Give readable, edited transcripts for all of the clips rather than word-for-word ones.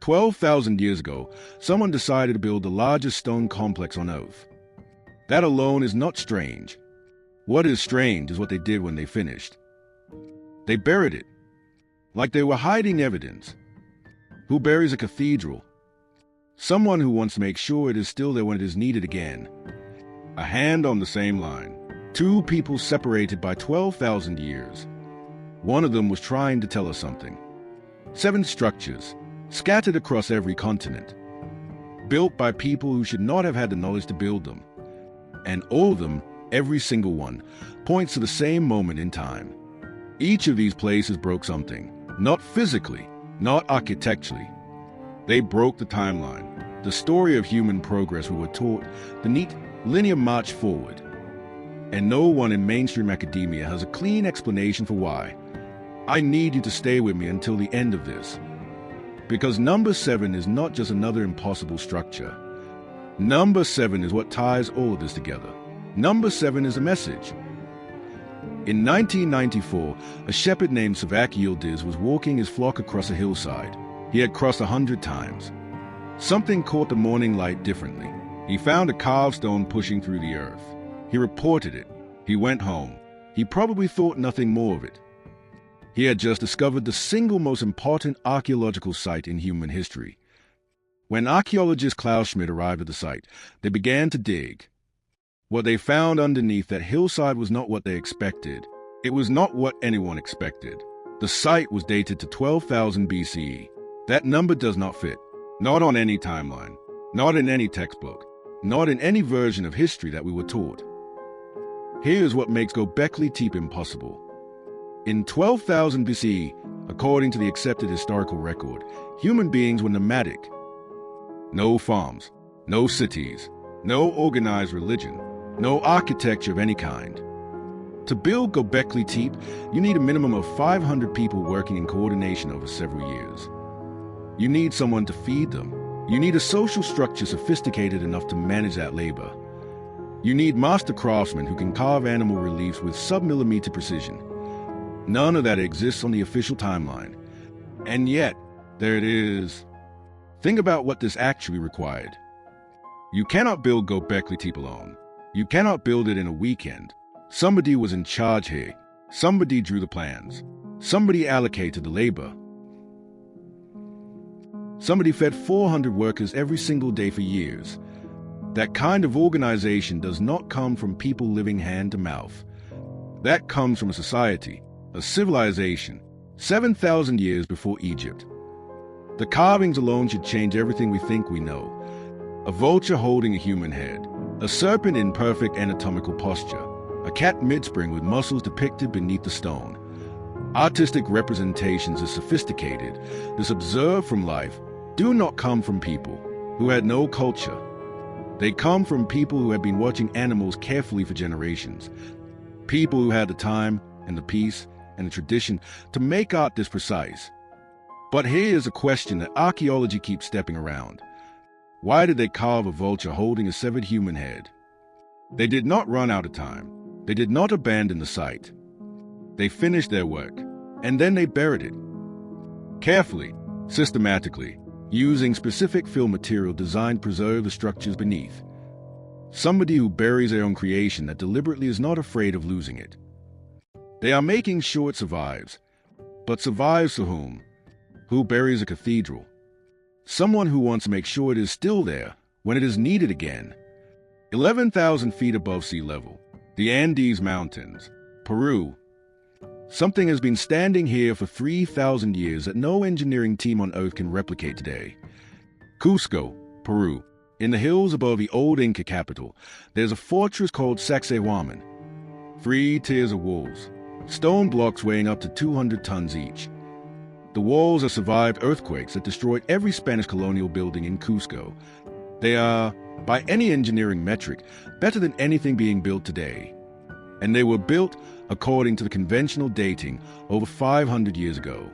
12,000 years ago, someone decided to build the largest stone complex on Earth. That alone is not strange. What is strange is what they did when they finished. They buried it, like they were hiding evidence. Who buries a cathedral? Someone who wants to make sure it is still there when it is needed again. A hand on the same line. Two people separated by 12,000 years. One of them was trying to tell us something. 7 structures, scattered across every continent, built by people who should not have had the knowledge to build them. And all of them, every single one, points to the same moment in time. Each of these places broke something, not physically, not architecturally. They broke the timeline, the story of human progress we were taught, the neat, linear march forward. And no one in mainstream academia has a clean explanation for why. I need you to stay with me until the end of this. Because number 7 is not just another impossible structure. Number 7 is what ties all of this together. Number 7 is a message. In 1994, a shepherd named Sacsayhuaman was walking his flock across a hillside. He had crossed 100 times. Something caught the morning light differently. He found a carved stone pushing through the earth. He reported it. He went home. He probably thought nothing more of it. He had just discovered the single most important archaeological site in human history. When archaeologist Klaus Schmidt arrived at the site, they began to dig. What they found underneath that hillside was not what they expected. It was not what anyone expected. The site was dated to 12,000 BCE. That number does not fit. Not on any timeline. Not in any textbook. Not in any version of history that we were taught. Here is what makes Gobekli Tepe impossible. In 12,000 BCE, according to the accepted historical record, human beings were nomadic. No farms, no cities, no organized religion, no architecture of any kind. To build Gobekli Tepe, you need a minimum of 500 people working in coordination over several years. You need someone to feed them. You need a social structure sophisticated enough to manage that labor. You need master craftsmen who can carve animal reliefs with sub-millimeter precision. None of that exists on the official timeline. And yet, there it is. Think about what this actually required. You cannot build Gobekli Tepe alone. You cannot build it in a weekend. Somebody was in charge here. Somebody drew the plans. Somebody allocated the labor. Somebody fed 400 workers every single day for years. That kind of organization does not come from people living hand to mouth. That comes from a society, a civilization, 7,000 years before Egypt. The carvings alone should change everything we think we know. A vulture holding a human head, a serpent in perfect anatomical posture, a cat mid-spring with muscles depicted beneath the stone. Artistic representations as sophisticated, this observed from life, do not come from people who had no culture. They come from people who had been watching animals carefully for generations. People who had the time and the peace and the tradition to make art this precise. But here is a question that archaeology keeps stepping around. Why did they carve a vulture holding a severed human head? They did not run out of time. They did not abandon the site. They finished their work, and then they buried it. Carefully, systematically, using specific fill material designed to preserve the structures beneath. Somebody who buries their own creation that deliberately is not afraid of losing it. They are making sure it survives. But survives for whom? Who buries a cathedral? Someone who wants to make sure it is still there when it is needed again. 11,000 feet above sea level, the Andes Mountains, Peru. Something has been standing here for 3,000 years that no engineering team on Earth can replicate today. Cusco, Peru. In the hills above the old Inca capital, there's a fortress called Sacsayhuaman. 3 tiers of walls, stone blocks weighing up to 200 tons each. The walls have survived earthquakes that destroyed every Spanish colonial building in Cusco. They are, by any engineering metric, better than anything being built today. And they were built, according to the conventional dating, over 500 years ago.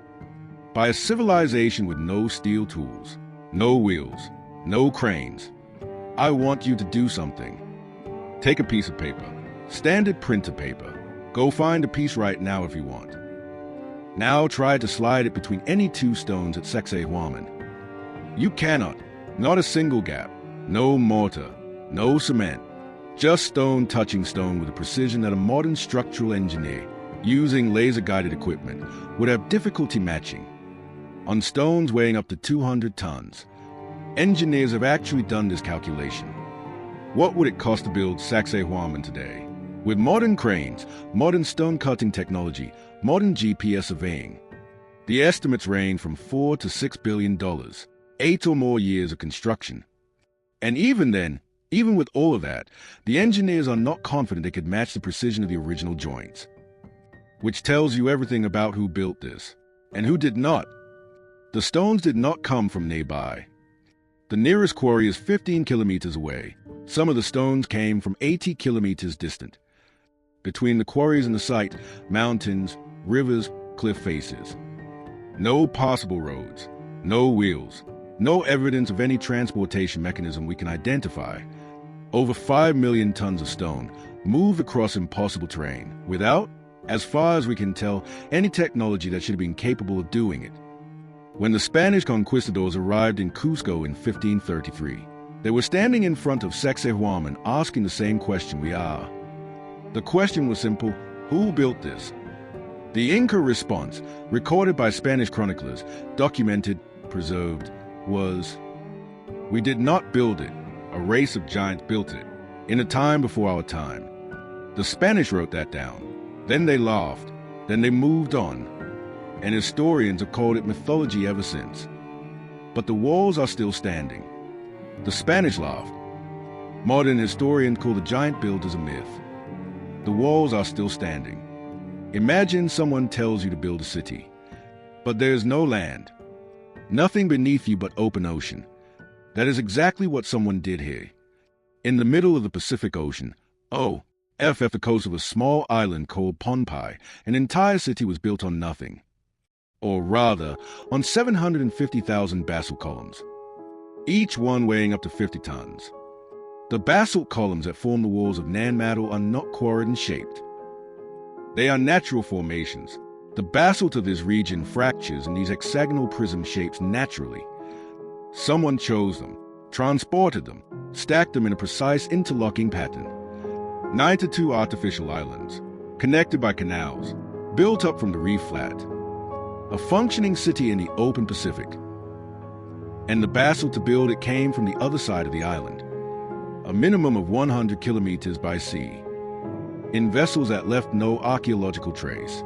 By a civilization with no steel tools, no wheels, no cranes. I want you to do something. Take a piece of paper, standard printer paper. Go find a piece right now if you want. Now try to slide it between any 2 stones at Sacsayhuaman. You cannot. Not a single gap. No mortar. No cement. Just stone touching stone with a precision that a modern structural engineer, using laser-guided equipment, would have difficulty matching. On stones weighing up to 200 tons, engineers have actually done this calculation. What would it cost to build Sacsayhuaman today? With modern cranes, modern stone-cutting technology, modern GPS surveying, the estimates range from $4 to $6 billion, 8 or more years of construction. And even then, even with all of that, the engineers are not confident they could match the precision of the original joints. Which tells you everything about who built this, and who did not. The stones did not come from nearby. The nearest quarry is 15 kilometers away. Some of the stones came from 80 kilometers distant. Between the quarries and the site, mountains, rivers, cliff faces. No possible roads, no wheels, no evidence of any transportation mechanism we can identify. Over 5 million tons of stone moved across impossible terrain without, as far as we can tell, any technology that should have been capable of doing it. When the Spanish conquistadors arrived in Cusco in 1533, they were standing in front of Sacsayhuaman asking the same question we are. The question was simple: who built this? The Inca response, recorded by Spanish chroniclers, documented, preserved, was, "We did not build it. A race of giants built it, in a time before our time." The Spanish wrote that down. Then they laughed. Then they moved on. And historians have called it mythology ever since. But the walls are still standing. The Spanish laughed. Modern historians call the giant builders a myth. The walls are still standing. Imagine someone tells you to build a city, but there is no land. Nothing beneath you but open ocean. That is exactly what someone did here. In the middle of the Pacific Ocean, off the coast of a small island called Pohnpei, an entire city was built on nothing. Or rather, on 750,000 basalt columns, each one weighing up to 50 tons. The basalt columns that form the walls of Nan Madol are not quarried and shaped. They are natural formations. The basalt of this region fractures in these hexagonal prism shapes naturally. Someone chose them, transported them, stacked them in a precise interlocking pattern. 92 artificial islands, connected by canals, built up from the reef flat. A functioning city in the open Pacific. And the basalt to build it came from the other side of the island, a minimum of 100 kilometers by sea, in vessels that left no archaeological trace.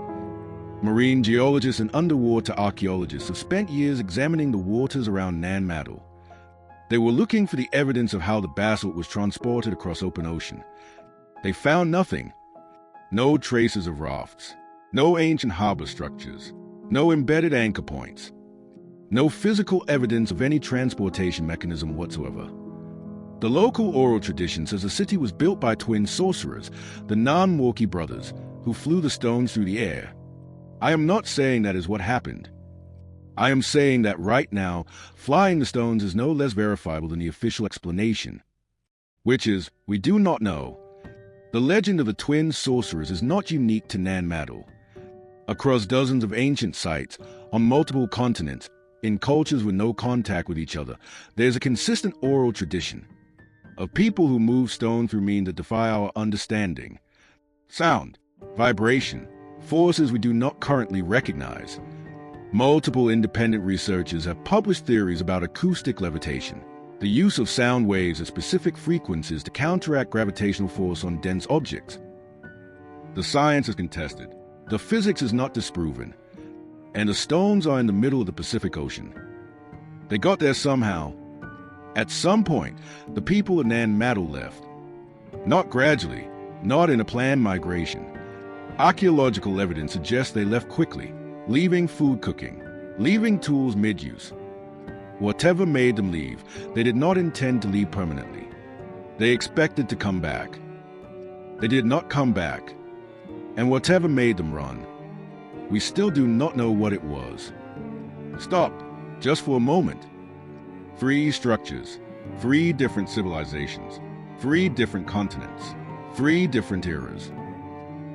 Marine geologists and underwater archaeologists have spent years examining the waters around Nan Madol. They were looking for the evidence of how the basalt was transported across open ocean. They found nothing. No traces of rafts, no ancient harbor structures, no embedded anchor points, no physical evidence of any transportation mechanism whatsoever. The local oral tradition says the city was built by twin sorcerers, the Nan Madol brothers, who flew the stones through the air. I am not saying that is what happened. I am saying that right now, flying the stones is no less verifiable than the official explanation, which is, we do not know. The legend of the twin sorcerers is not unique to Nan Madol. Across dozens of ancient sites, on multiple continents, in cultures with no contact with each other, there's a consistent oral tradition of people who move stone through means that defy our understanding. Sound, vibration, forces we do not currently recognize. Multiple independent researchers have published theories about acoustic levitation, the use of sound waves at specific frequencies to counteract gravitational force on dense objects. The science is contested, the physics is not disproven, and the stones are in the middle of the Pacific Ocean. They got there somehow. At some point, the people of Nan Madol left. Not gradually, not in a planned migration. Archaeological evidence suggests they left quickly, leaving food cooking, leaving tools mid-use. Whatever made them leave, they did not intend to leave permanently. They expected to come back. They did not come back. And whatever made them run, we still do not know what it was. Stop, just for a moment. 3 structures, 3 different civilizations, 3 different continents, 3 different eras.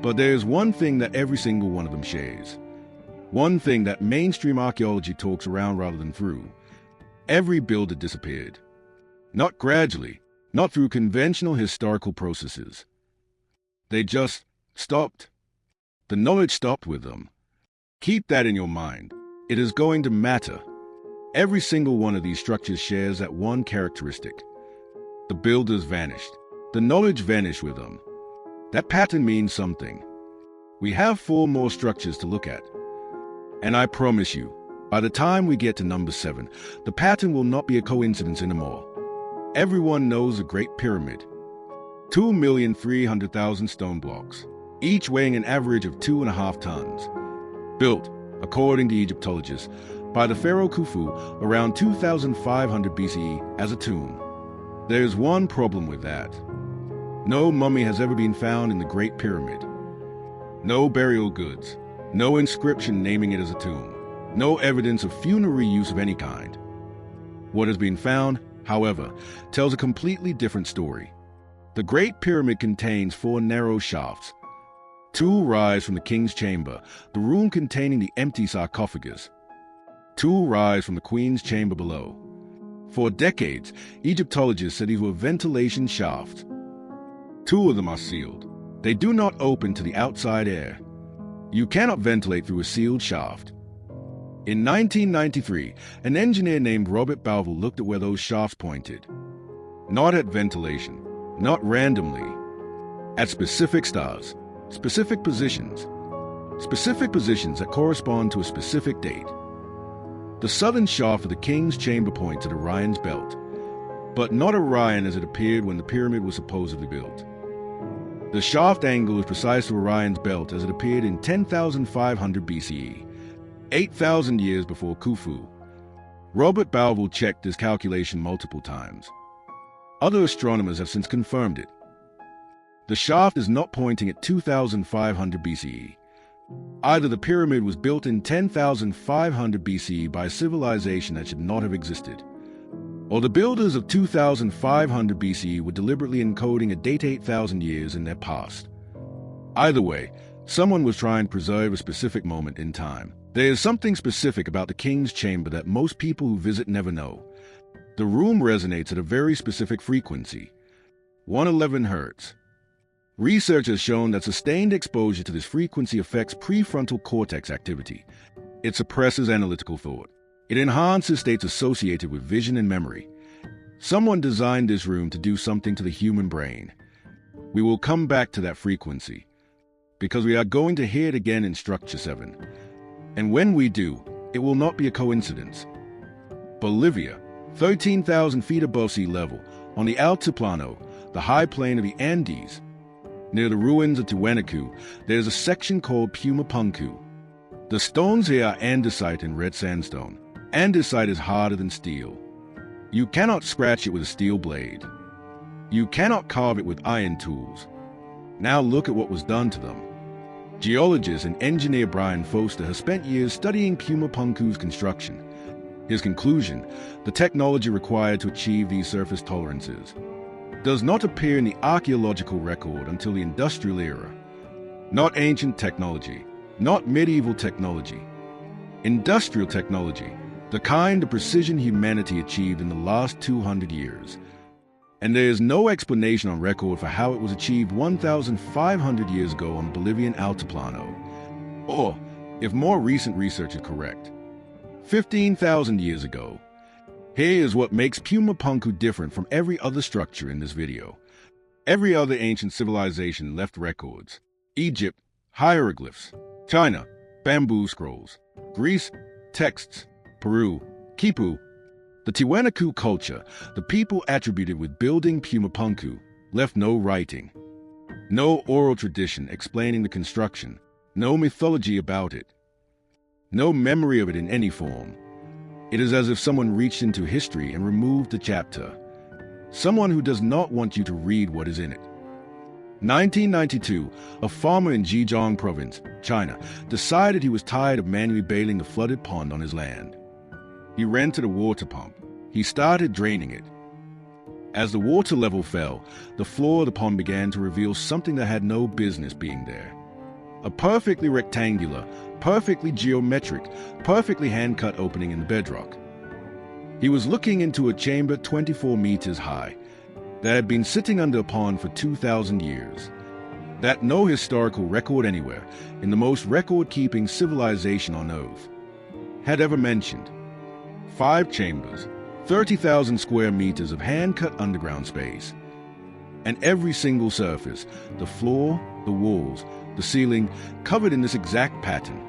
But there's one thing that every single one of them shares. One thing that mainstream archaeology talks around rather than through. Every builder disappeared. Not gradually, not through conventional historical processes. They just stopped. The knowledge stopped with them. Keep that in your mind. It is going to matter. Every single one of these structures shares that one characteristic. The builders vanished. The knowledge vanished with them. That pattern means something. We have 4 more structures to look at. And I promise you, by the time we get to number 7, the pattern will not be a coincidence anymore. Everyone knows the Great Pyramid. 2,300,000 stone blocks, each weighing an average of 2.5 tons. Built, according to Egyptologists, by the pharaoh Khufu around 2500 BCE as a tomb. There's one problem with that. No mummy has ever been found in the Great Pyramid. No burial goods, no inscription naming it as a tomb, no evidence of funerary use of any kind. What has been found, however, tells a completely different story. The Great Pyramid contains 4 narrow shafts. 2 rise from the king's chamber, the room containing the empty sarcophagus. 2 rise from the queen's chamber below. For decades, Egyptologists said these were ventilation shafts. 2 of them are sealed. They do not open to the outside air. You cannot ventilate through a sealed shaft. In 1993, an engineer named Robert Bauval looked at where those shafts pointed. Not at ventilation, not randomly. At specific stars, specific positions that correspond to a specific date. The southern shaft of the king's chamber points at Orion's belt, but not Orion as it appeared when the pyramid was supposedly built. The shaft angle is precise to Orion's belt as it appeared in 10,500 BCE, 8,000 years before Khufu. Robert Bauval checked this calculation multiple times. Other astronomers have since confirmed it. The shaft is not pointing at 2,500 BCE. Either the pyramid was built in 10,500 BCE by a civilization that should not have existed, or the builders of 2,500 BCE were deliberately encoding a date 8,000 years in their past. Either way, someone was trying to preserve a specific moment in time. There is something specific about the king's chamber that most people who visit never know. The room resonates at a very specific frequency, 111 Hz. Research has shown that sustained exposure to this frequency affects prefrontal cortex activity. It suppresses analytical thought. It enhances states associated with vision and memory. Someone designed this room to do something to the human brain. We will come back to that frequency, because we are going to hear it again in Structure 7. And when we do, it will not be a coincidence. Bolivia, 13,000 feet above sea level, on the Altiplano, the high plain of the Andes. Near the ruins of Tiwanaku, there is a section called Pumapunku. The stones here are andesite and red sandstone. Andesite is harder than steel. You cannot scratch it with a steel blade. You cannot carve it with iron tools. Now look at what was done to them. Geologist and engineer Brian Foster has spent years studying Pumapunku's construction. His conclusion, the technology required to achieve these surface tolerances, does not appear in the archaeological record until the industrial era. Not ancient technology, not medieval technology. Industrial technology, the kind of precision humanity achieved in the last 200 years. And there is no explanation on record for how it was achieved 1,500 years ago on the Bolivian Altiplano. Or, if more recent research is correct, 15,000 years ago. Here is what makes Pumapunku different from every other structure in this video. Every other ancient civilization left records. Egypt, hieroglyphs. China, bamboo scrolls. Greece, texts. Peru, quipu. The Tiwanaku culture, the people attributed with building Pumapunku, left no writing. No oral tradition explaining the construction. No mythology about it. No memory of it in any form. It is as if someone reached into history and removed the chapter. Someone who does not want you to read what is in it. 1992, a farmer in Zhejiang province, China, decided he was tired of manually bailing the flooded pond on his land. He rented a water pump. He started draining it. As the water level fell, the floor of the pond began to reveal something that had no business being there. A perfectly rectangular, perfectly geometric, perfectly hand-cut opening in the bedrock. He was looking into a chamber 24 meters high that had been sitting under a pond for 2,000 years. That no historical record anywhere in the most record-keeping civilization on Earth had ever mentioned. 5 chambers, 30,000 square meters of hand-cut underground space. And every single surface, the floor, the walls, the ceiling, covered in this exact pattern.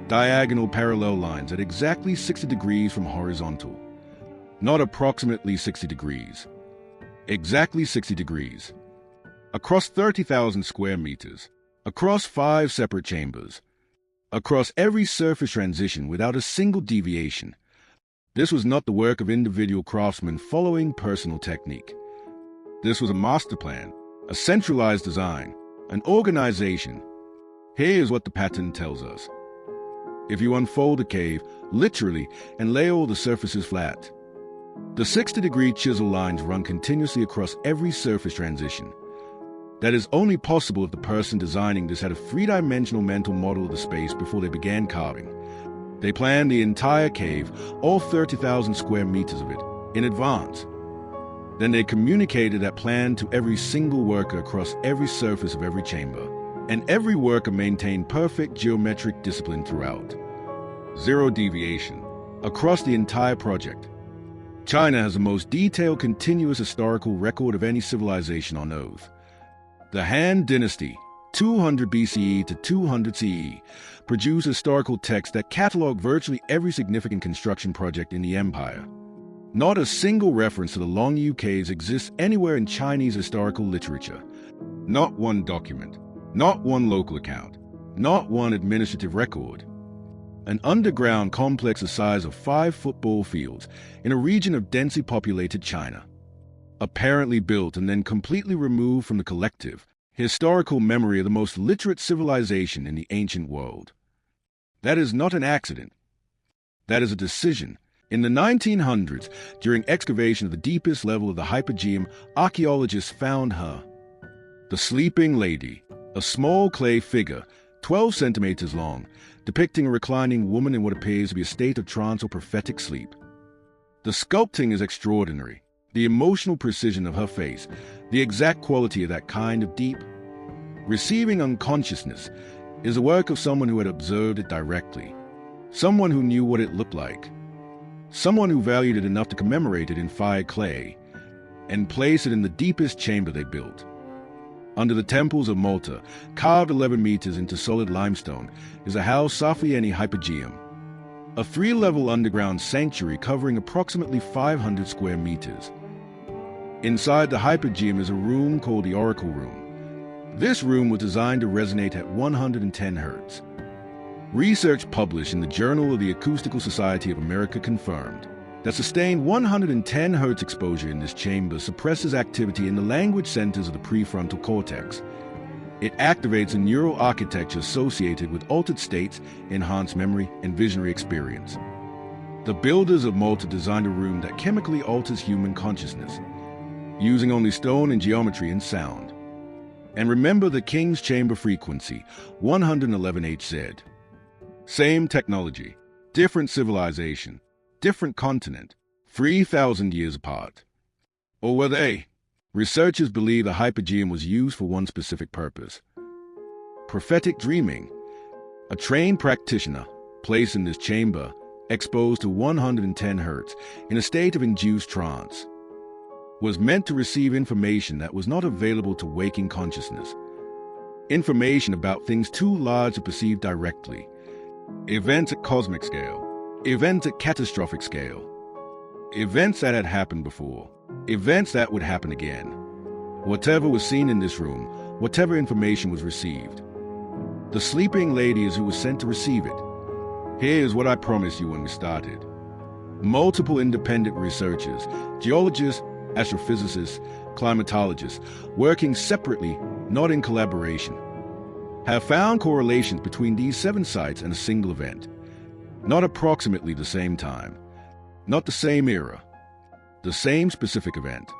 Diagonal parallel lines at exactly 60 degrees from horizontal. Not approximately 60 degrees. Exactly 60 degrees. Across 30,000 square meters. Across 5 separate chambers. Across every surface transition without a single deviation. This was not the work of individual craftsmen following personal technique. This was a master plan, a centralized design, an organization. Here is what the pattern tells us. If you unfold a cave, literally, and lay all the surfaces flat, the 60-degree chisel lines run continuously across every surface transition. That is only possible if the person designing this had a 3-dimensional mental model of the space before they began carving. They planned the entire cave, all 30,000 square meters of it, in advance. Then they communicated that plan to every single worker across every surface of every chamber, and every worker maintained perfect geometric discipline throughout. 0 deviation across the entire project. China has the most detailed continuous historical record of any civilization on Earth. The Han Dynasty, 200 BCE to 200 CE, produced historical texts that catalog virtually every significant construction project in the empire. Not a single reference to the Long UKs exists anywhere in Chinese historical literature. Not one document, not one local account, not one administrative record. An underground complex the size of 5 football fields in a region of densely populated China. Apparently built and then completely removed from the collective, historical memory of the most literate civilization in the ancient world. That is not an accident. That is a decision. In the 1900s, during excavation of the deepest level of the Hypogeum, archaeologists found her. The sleeping lady, a small clay figure, 12 centimeters long, depicting a reclining woman in what appears to be a state of trance or prophetic sleep. The sculpting is extraordinary. The emotional precision of her face, the exact quality of that kind of deep, receiving unconsciousness, is the work of someone who had observed it directly, someone who knew what it looked like, someone who valued it enough to commemorate it in fired clay and place it in the deepest chamber they built. Under the temples of Malta, carved 11 meters into solid limestone, is a house Sacsayhuamán Hypogeum, a 3-level underground sanctuary covering approximately 500 square meters. Inside the Hypogeum is a room called the Oracle Room. This room was designed to resonate at 110 Hz. Research published in the Journal of the Acoustical Society of America confirmed that sustained 110 Hz exposure in this chamber suppresses activity in the language centers of the prefrontal cortex. It activates a neural architecture associated with altered states, enhanced memory, and visionary experience. The builders of Malta designed a room that chemically alters human consciousness, using only stone and geometry and sound. And remember the King's Chamber frequency, 111 Hz. Same technology, different civilization, different continent, 3,000 years apart. Or were they? Researchers believe the Hypogeum was used for one specific purpose. Prophetic dreaming. A trained practitioner, placed in this chamber, exposed to 110 Hz, in a state of induced trance, was meant to receive information that was not available to waking consciousness. Information about things too large to perceive directly. Events at cosmic scale. Events at catastrophic scale. Events that had happened before. Events that would happen again. Whatever was seen in this room, whatever information was received. The sleeping lady is who was sent to receive it. Here is what I promised you when we started. Multiple independent researchers, geologists, astrophysicists, climatologists, working separately, not in collaboration, have found correlations between these 7 sites and a single event. Not approximately the same time, not the same era, the same specific event.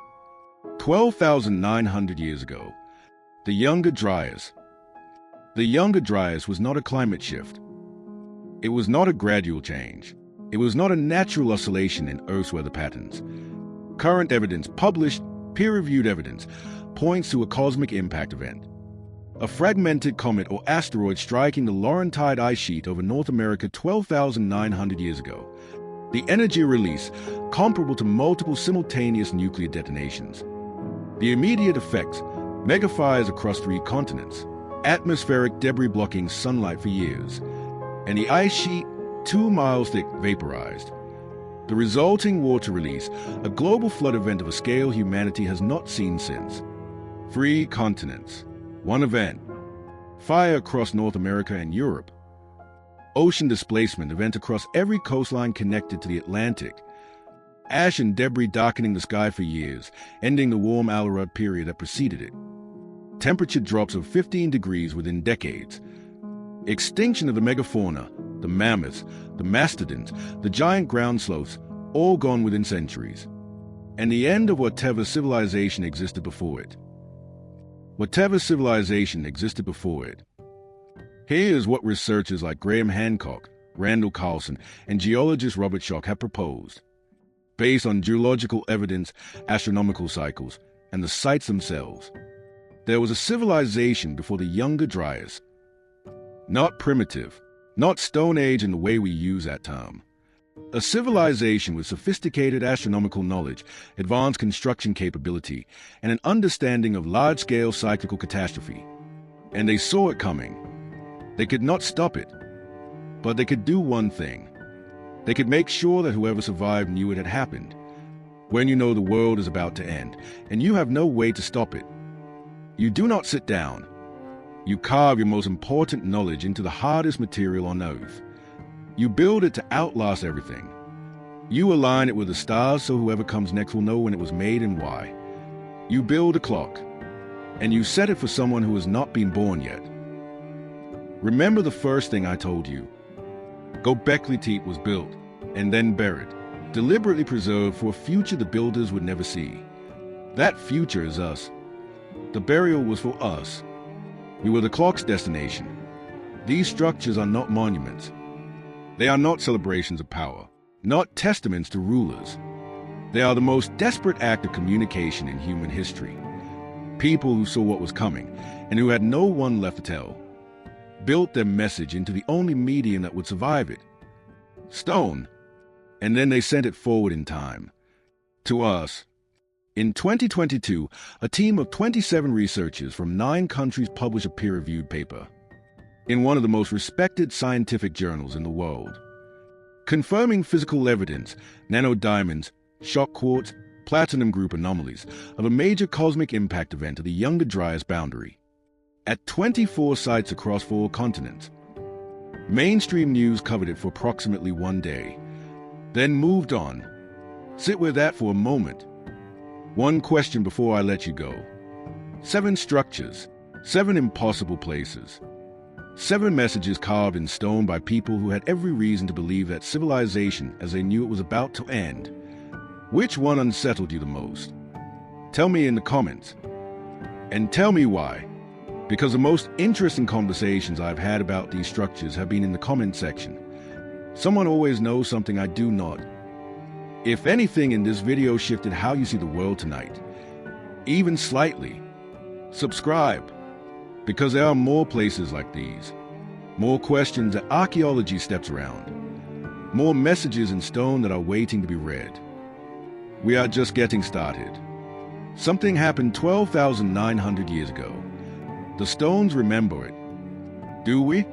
12,900 years ago, the Younger Dryas. The Younger Dryas was not a climate shift. It was not a gradual change. It was not a natural oscillation in Earth's weather patterns. Current evidence, published, peer-reviewed evidence, points to a cosmic impact event. A fragmented comet or asteroid striking the Laurentide ice sheet over North America 12,900 years ago. The energy release, comparable to multiple simultaneous nuclear detonations. The immediate effects, megafires across 3 continents, atmospheric debris blocking sunlight for years, and the ice sheet, 2 miles thick, vaporized. The resulting water release, a global flood event of a scale humanity has not seen since. 3 continents, 1 event. Fire across North America and Europe. Ocean displacement event across every coastline connected to the Atlantic. Ash and debris darkening the sky for years, ending the warm Allerud period that preceded it. Temperature drops of 15 degrees within decades. Extinction of the megafauna, the mammoths, the mastodons, the giant ground sloths, all gone within centuries. And the end of whatever civilization existed before it. Whatever civilization existed before it. Here is what researchers like Graham Hancock, Randall Carlson, and geologist Robert Schoch have proposed. Based on geological evidence, astronomical cycles, and the sites themselves. There was a civilization before the Younger Dryas. Not primitive, not Stone Age in the way we use that term. A civilization with sophisticated astronomical knowledge, advanced construction capability, and an understanding of large-scale cyclical catastrophe. And they saw it coming. They could not stop it. But they could do one thing. They could make sure that whoever survived knew it had happened. When you know the world is about to end, and you have no way to stop it. You do not sit down. You carve your most important knowledge into the hardest material on Earth. You build it to outlast everything. You align it with the stars so whoever comes next will know when it was made and why. You build a clock, and you set it for someone who has not been born yet. Remember the first thing I told you. Gobekli Tepe was built, and then buried, deliberately preserved for a future the builders would never see. That future is us. The burial was for us. We were the clock's destination. These structures are not monuments. They are not celebrations of power, not testaments to rulers. They are the most desperate act of communication in human history. People who saw what was coming, and who had no one left to tell, built their message into the only medium that would survive it. Stone. And then they sent it forward in time. To us. In 2022, a team of 27 researchers from 9 countries published a peer-reviewed paper in one of the most respected scientific journals in the world, confirming physical evidence, nanodiamonds, shock quartz, platinum group anomalies of a major cosmic impact event of the Younger Dryas boundary, at 24 sites across 4 continents. Mainstream news covered it for approximately 1 day, then moved on. Sit with that for a moment. One question before I let you go. 7 structures, 7 impossible places. 7 messages carved in stone by people who had every reason to believe that civilization as they knew it was about to end. Which one unsettled you the most? Tell me in the comments. And tell me why. Because the most interesting conversations I've had about these structures have been in the comment section. Someone always knows something I do not. If anything in this video shifted how you see the world tonight, even slightly, subscribe. Because there are more places like these, more questions that archaeology steps around, more messages in stone that are waiting to be read. We are just getting started. Something happened 12,900 years ago. The stones remember it. Do we?